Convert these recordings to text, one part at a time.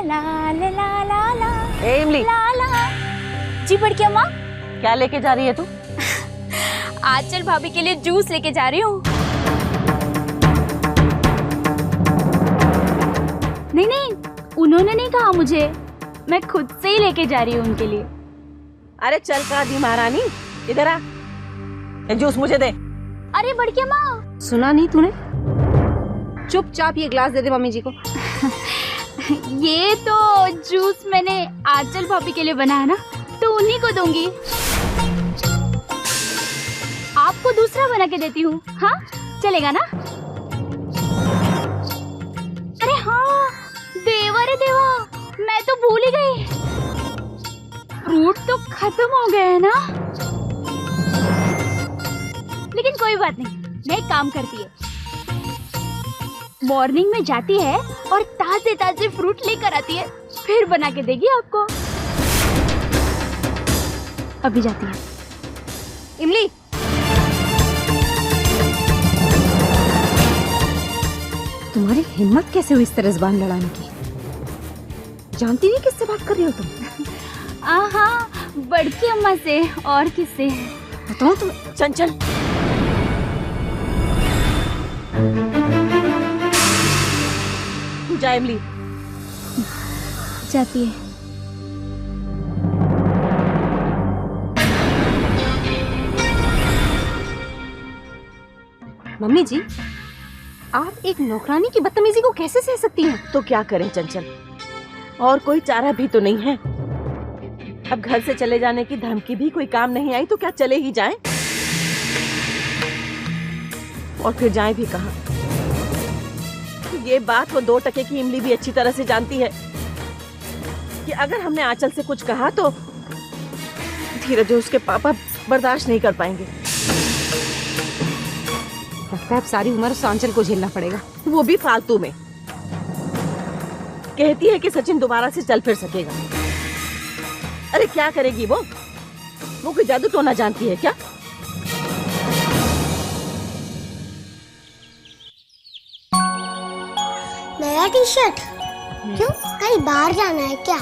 ला ला ला ला ला। ए इमली, ला ला। जी बड़की अम्मा। क्या लेके जा रही है तू? आंचल भाभी के लिए जूस लेके जा रही हूँ। नहीं नहीं, उन्होंने नहीं कहा मुझे, मैं खुद से ही लेके जा रही हूँ उनके लिए। अरे चल कादी महारानी, इधर आ, ये जूस मुझे दे। अरे बड़की अम्मा। सुना नहीं तूने? चुपचाप ये ग्लास दे दे मम्मी जी को। ये तो जूस मैंने आंचल भाभी के लिए बनाया ना, तो उन्हीं को दूंगी। आपको दूसरा बना के देती हूँ, हाँ चलेगा ना? अरे हाँ देवा रे देवा, मैं तो भूल ही गई, फ्रूट तो खत्म हो गए हैं ना। लेकिन कोई बात नहीं, मैं एक काम करती है, मॉर्निंग में जाती है और ताजे ताजे फ्रूट लेकर आती है, फिर बना के देगी आपको। अभी जाती है। इमली, तुम्हारी हिम्मत कैसे हुई इस तरह जुबान लड़ाने की? जानती नहीं किससे बात कर रही हो तुम? हाँ, बड़की अम्मा से, और किससे? बताओ तुम। चंचल, तू जा इमली। जाती है। मम्मी जी, आप एक नौकरानी की बदतमीजी को कैसे सह सकती हैं? तो क्या करें चंचल, और कोई चारा भी तो नहीं है। अब घर से चले जाने की धमकी भी कोई काम नहीं आई, तो क्या चले ही जाएं? और फिर जाएं भी कहाँ? ये बात वो 2 टके की इमली भी अच्छी तरह से जानती है कि अगर हमने आंचल से कुछ कहा तो धीरज उसके पापा बर्दाश्त नहीं कर पाएंगे। लगता है अब सारी उम्र उस आंचल को झेलना पड़ेगा। वो भी फालतू में। कहती है कि सचिन दोबारा से चल फिर सकेगा। अरे क्या करेगी वो कोई जादू टोना जानती है क्या? नया टी शर्ट? क्यों, कहीं बाहर जाना है क्या?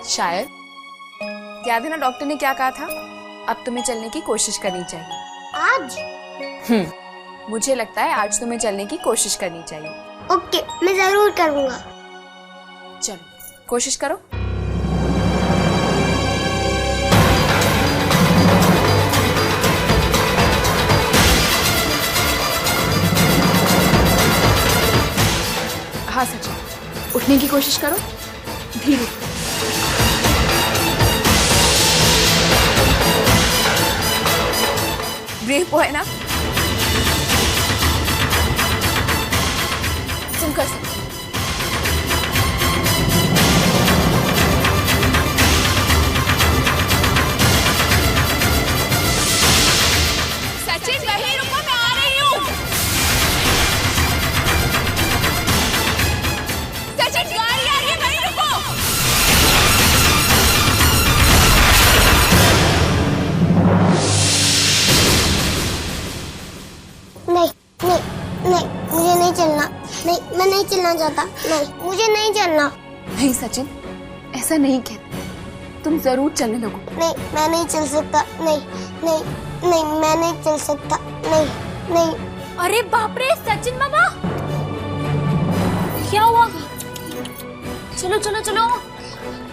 शायद। याद है ना डॉक्टर ने क्या कहा था? अब तुम्हें चलने की कोशिश करनी चाहिए। आज? मुझे लगता है आज तुम्हें चलने की कोशिश करनी चाहिए। ओके, मैं जरूर करूँगा। चलो कोशिश करो। हाँ सचिन, उठने की कोशिश करो, धीरे। ब्रेव बॉय ना, तुम कर सकते। सचिन वहीं रुको, मैं आ रही हूँ। सचिन गाड़ी आ रही है, वहीं रुको। नहीं नहीं नहीं, मुझे नहीं चलना। नहीं, मैं नहीं चलना चाहता। नहीं, मुझे नहीं चलना। नहीं सचिन, ऐसा नहीं कहते, तुम जरूर चलने लगो। नहीं, मैं नहीं चल सकता। नहीं नहीं नहीं, मैं नहीं चल सकता। नहीं नहीं। अरे बाप रे सचिन मामा, क्या हुआ? चलो चलो चलो,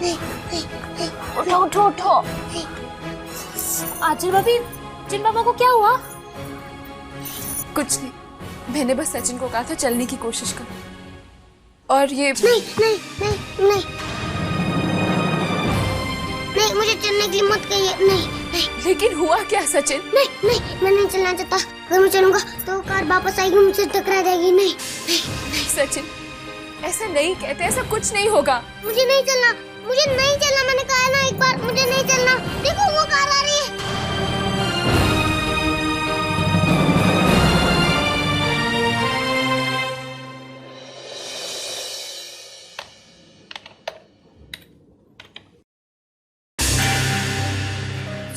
नहीं नहीं नहीं, उठो उठो उठो। आंचल भाभी, चिन बाबा को क्या हुआ? कुछ नहीं, मैंने बस सचिन को कहा था चलने की कोशिश करो। और ये नहीं नहीं नहीं नहीं नहीं, मुझे चलने के लिए मत कहिए। नहीं नहीं। लेकिन हुआ क्या सचिन? नहीं नहीं, मैं नहीं चलना चाहता। अगर मैं चलूंगा तो कार वापस आएगी, मुझसे टकरा जाएगी। नहीं नहीं नहीं सचिन, ऐसा नहीं कहते, ऐसा कुछ नहीं होगा। मुझे नहीं चलना, मुझे नहीं चलना। मैंने कहा ना एक बार, मुझे नहीं चलना। देखो वो कार आ रही है।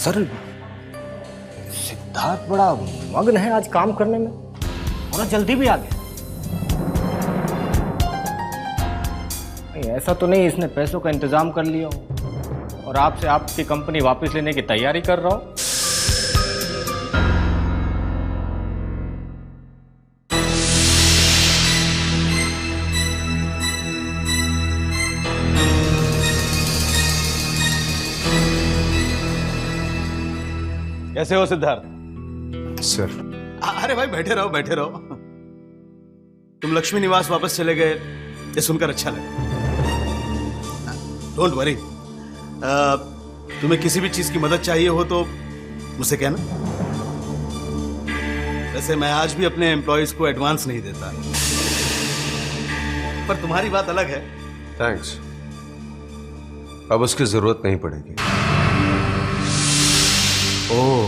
सर, सिद्धार्थ बड़ा मग्न है आज काम करने में और जल्दी भी आ गया। नहीं, ऐसा तो नहीं इसने पैसों का इंतजाम कर लिया हो और आपसे आपकी कंपनी वापस लेने की तैयारी कर रहा हो। कैसे हो सिद्धार्थ? सर अरे भाई बैठे रहो बैठे रहो। तुम लक्ष्मी निवास वापस चले गए, ये सुनकर अच्छा लगा। डोंट वरी, तुम्हें किसी भी चीज की मदद चाहिए हो तो मुझसे कहना। वैसे मैं आज भी अपने एम्प्लॉयज को एडवांस नहीं देता, पर तुम्हारी बात अलग है। थैंक्स, अब उसकी जरूरत नहीं पड़ेगी। ओह,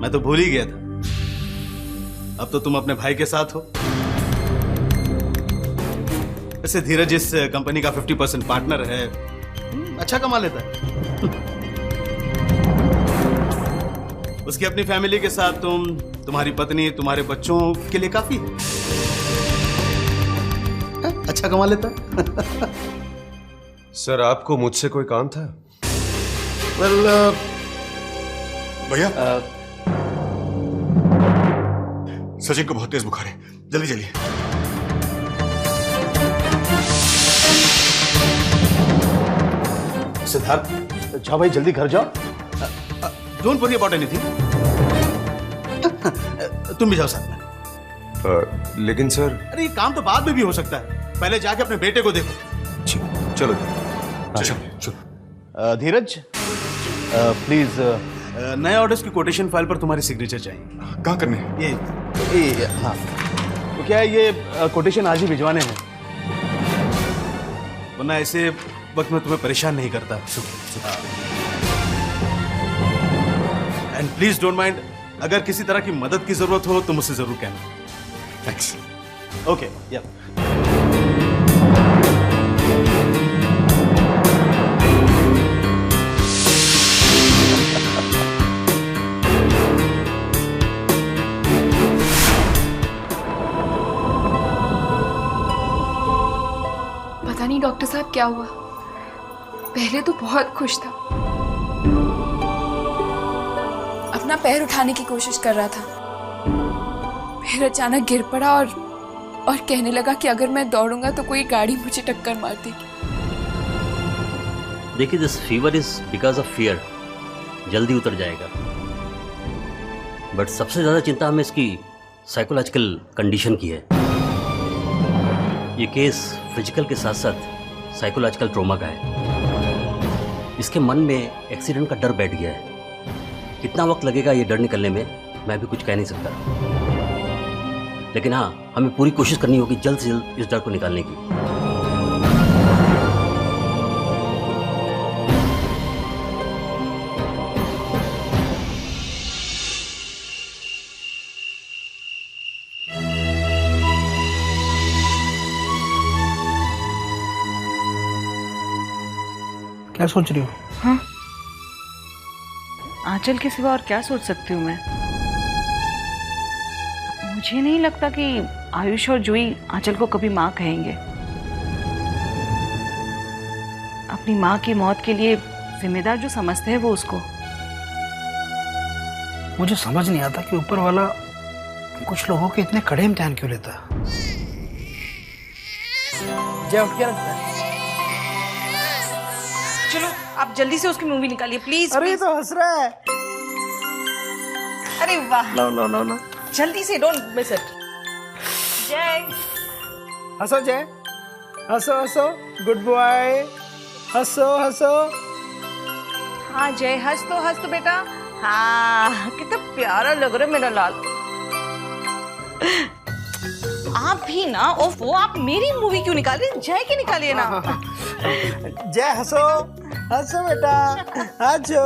मैं तो भूल ही गया था। अब तो तुम अपने भाई के साथ हो। वैसे धीरज इस कंपनी का 50% पार्टनर है, अच्छा कमा लेता है। उसकी अपनी फैमिली के साथ तुम, तुम्हारी पत्नी, तुम्हारे बच्चों के लिए काफी है। अच्छा कमा लेता है। सर आपको मुझसे कोई काम था? भैया, सचिन को बहुत तेज बुखार है, जल्दी चलिए। सिद्धार्थ, जाओ भाई जल्दी घर जाओ। Don't worry about anything. तुम भी जाओ साथ में। लेकिन सर। अरे ये काम तो बाद में भी हो सकता है, पहले जाके अपने बेटे को देखो। चलो धीरज, प्लीज नए ऑर्डर्स की कोटेशन फाइल पर तुम्हारी सिग्नेचर चाहिए। कहाँ करने हैं? ये हाँ, तो क्या है, ये कोटेशन आज ही भिजवाने हैं, वरना ऐसे वक्त में तुम्हें परेशान नहीं करता। एंड प्लीज डोंट माइंड, अगर किसी तरह की मदद की जरूरत हो तो मुझसे जरूर कहना। थैंक्स। ओके, या पता नहीं डॉक्टर साहब क्या हुआ, पहले तो बहुत खुश था, अपना पैर उठाने की कोशिश कर रहा था, फिर अचानक गिर पड़ा और कहने लगा कि अगर मैं दौड़ूंगा तो कोई गाड़ी मुझे टक्कर मार देगी। देखिए, this fever is because of fear, जल्दी उतर जाएगा, बट सबसे ज्यादा चिंता हमें इसकी साइकोलॉजिकल कंडीशन की है। ये केस फिजिकल के साथ साथ साइकोलॉजिकल ट्रॉमा का है। इसके मन में एक्सीडेंट का डर बैठ गया है। कितना वक्त लगेगा ये डर निकलने में मैं भी कुछ कह नहीं सकता, लेकिन हाँ, हमें पूरी कोशिश करनी होगी जल्द से जल्द इस डर को निकालने की। क्या सोच रही हो? हाँ, आंचल के सिवा और क्या सोच सकती हूँ मैं? मुझे नहीं लगता कि आयुष और जूही आंचल को कभी माँ कहेंगे। अपनी माँ की मौत के लिए जिम्मेदार जो समझते हैं वो उसको। मुझे समझ नहीं आता कि ऊपर वाला कुछ लोगों के इतने कड़े इम्तिहान क्यों लेता। जय उठ क्या लगता है? चलो आप जल्दी से उसकी मूवी निकालिए प्लीज। अरे तो हंस रहा है। अरे वाह, नो नो नो नो, जल्दी से, डोंट मिस इट। जय, हंसो जय, हंसो हंसो, गुड बॉय, हंसो हंसो। हाँ जय, हंस तो बेटा। हाँ, कितना प्यारा लग रहा है मेरा लाल। आप भी ना, ओफो, आप मेरी मूवी क्यों निकाल रहे हैं? जय की निकालिए ना। जय हंसो, हंसो बेटा, हंसो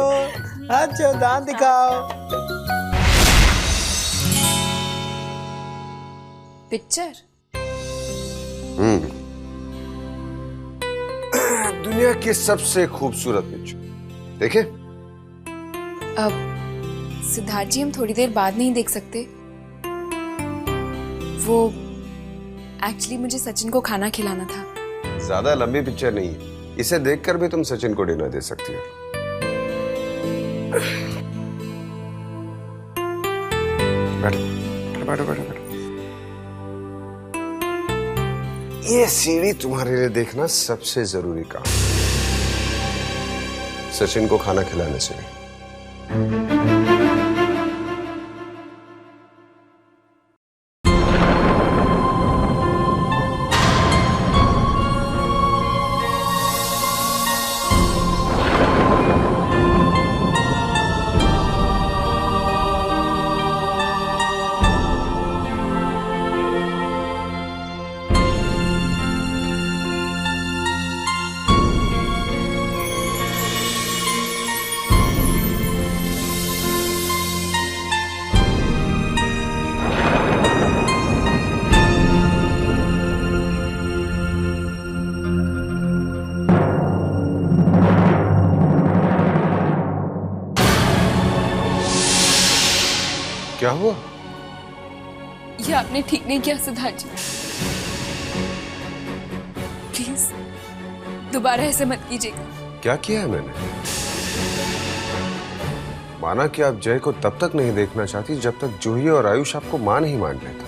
हंसो, दांत दिखाओ। पिक्चर दुनिया की सबसे खूबसूरत पिक्चर देखे? अब सिद्धार्थ जी, हम थोड़ी देर बाद नहीं देख सकते? वो एक्चुअली मुझे सचिन को खाना खिलाना था। ज्यादा लंबी पिक्चर नहीं है, इसे देखकर भी तुम सचिन को डिनर दे सकती हो। बैठो बैठो बैठो बैठो। ये सीढ़ी तुम्हारे लिए देखना सबसे जरूरी काम, सचिन को खाना खिलाने से नहीं। क्या हुआ? ये आपने ठीक नहीं किया सिद्धार्थ जी। प्लीज दोबारा ऐसे मत कीजिएगा। क्या किया है मैंने? माना कि आप जय को तब तक नहीं देखना चाहती जब तक जूही और आयुष आपको मां नहीं मान लेता,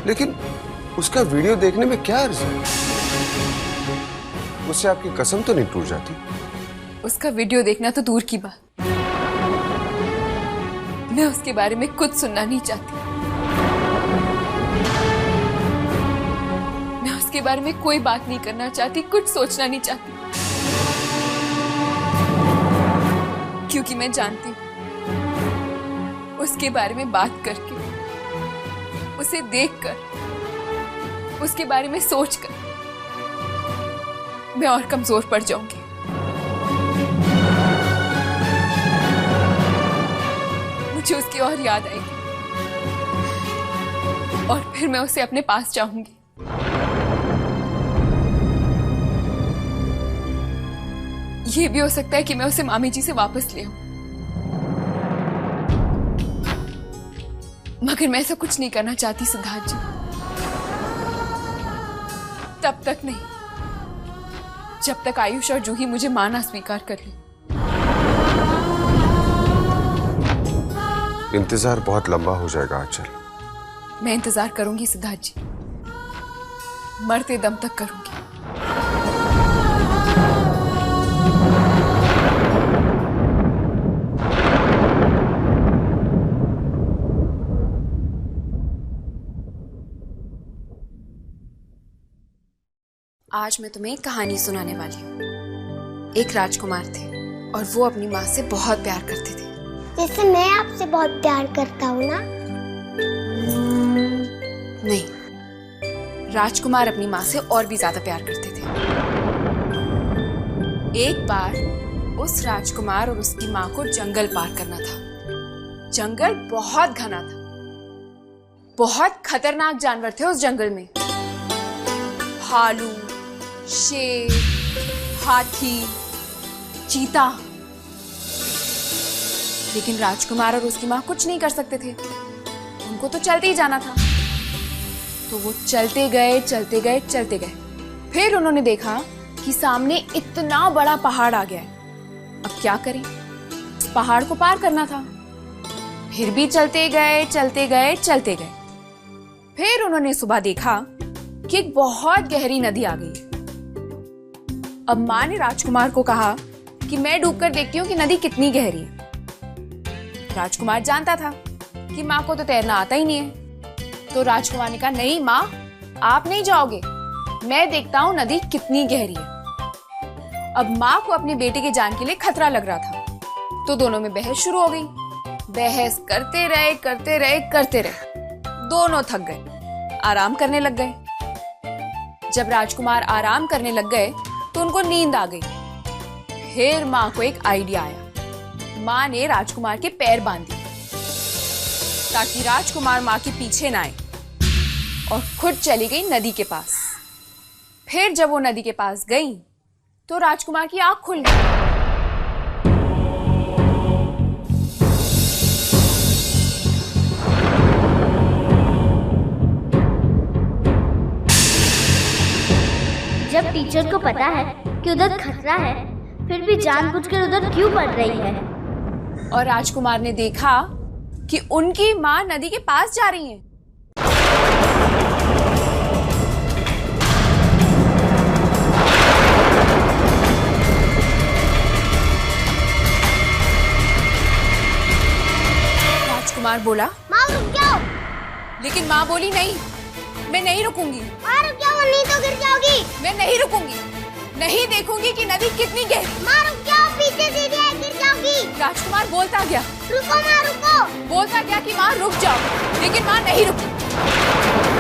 लेकिन उसका वीडियो देखने में क्या अर्ज है? उससे आपकी कसम तो नहीं टूट जाती? उसका वीडियो देखना तो दूर की बात, मैं उसके बारे में कुछ सुनना नहीं चाहती। मैं उसके बारे में कोई बात नहीं करना चाहती, कुछ सोचना नहीं चाहती, क्योंकि मैं जानती हूं उसके बारे में बात करके, उसे देखकर, उसके बारे में सोचकर मैं और कमजोर पड़ जाऊंगी। मुझे उसकी और याद आएगी और फिर मैं उसे अपने पास चाहूंगी। ये भी हो सकता है कि मैं उसे मामी जी से वापस ले आऊं, मगर मैं ऐसा कुछ नहीं करना चाहती सिद्धार्थ जी। तब तक नहीं जब तक आयुष और जूही मुझे मां ना स्वीकार कर ले। इंतजार बहुत लंबा हो जाएगा आंचल। मैं इंतजार करूंगी सिद्धार्थ जी, मरते दम तक करूंगी। आज मैं तुम्हें एक कहानी सुनाने वाली हूँ। एक राजकुमार थे और वो अपनी माँ से बहुत प्यार करते थे। जैसे मैं आपसे बहुत प्यार करता हूँ ना? नहीं, राजकुमार अपनी माँ से और भी ज्यादा प्यार करते थे। एक बार उस राजकुमार और उसकी माँ को जंगल पार करना था। जंगल बहुत घना था, बहुत खतरनाक जानवर थे उस जंगल में। भालू, शेर, हाथी, चीता। लेकिन राजकुमार और उसकी माँ कुछ नहीं कर सकते थे, उनको तो चलते ही जाना था। तो वो चलते गए चलते गए चलते गए। फिर उन्होंने देखा कि सामने इतना बड़ा पहाड़ आ गया है। अब क्या करें, इस पहाड़ को पार करना था। फिर भी चलते गए चलते गए चलते गए। फिर उन्होंने सुबह देखा कि एक बहुत गहरी नदी आ गई है। अब माँ ने राजकुमार को कहा कि मैं डूबकर देखती हूँ कि नदी कितनी गहरी है। राजकुमार जानता था कि माँ को तो तैरना आता ही नहीं है। तो राजकुमार ने कहा, नहीं माँ, आप नहीं जाओगे, मैं देखता हूँ नदी कितनी गहरी है। अब माँ को अपने बेटे की जान के लिए खतरा लग रहा था, तो दोनों में बहस शुरू हो गई। बहस करते रहे करते रहे करते रहे, दोनों थक गए, आराम करने लग गए। जब राजकुमार आराम करने लग गए तो उनको नींद आ गई। फिर माँ को एक आइडिया आया। माँ ने राजकुमार के पैर बांध दिए ताकि राजकुमार माँ के पीछे ना आए, और खुद चली गई नदी के पास। फिर जब वो नदी के पास गई तो राजकुमार की आंख खुल गई। जब टीचर को पता है कि उधर खतरा है, फिर भी जानबूझकर उधर क्यों पढ़ रही है? और राजकुमार ने देखा कि उनकी माँ नदी के पास जा रही है। राजकुमार बोला, माँ रुक जाओ। लेकिन माँ बोली नहीं, मैं नहीं रुकूंगी। माँ रुक जाओ, नहीं तो गिर जाओगी। मैं नहीं रुकूंगी, नहीं देखूंगी कि नदी कितनी गहरी। माँ रुक जाओ, पीछे सीढ़ी है, गिर जाओगी। राजकुमार बोलता गया, रुको माँ रुको। बोलता गया कि माँ रुक जाओ, लेकिन माँ नहीं रुकी।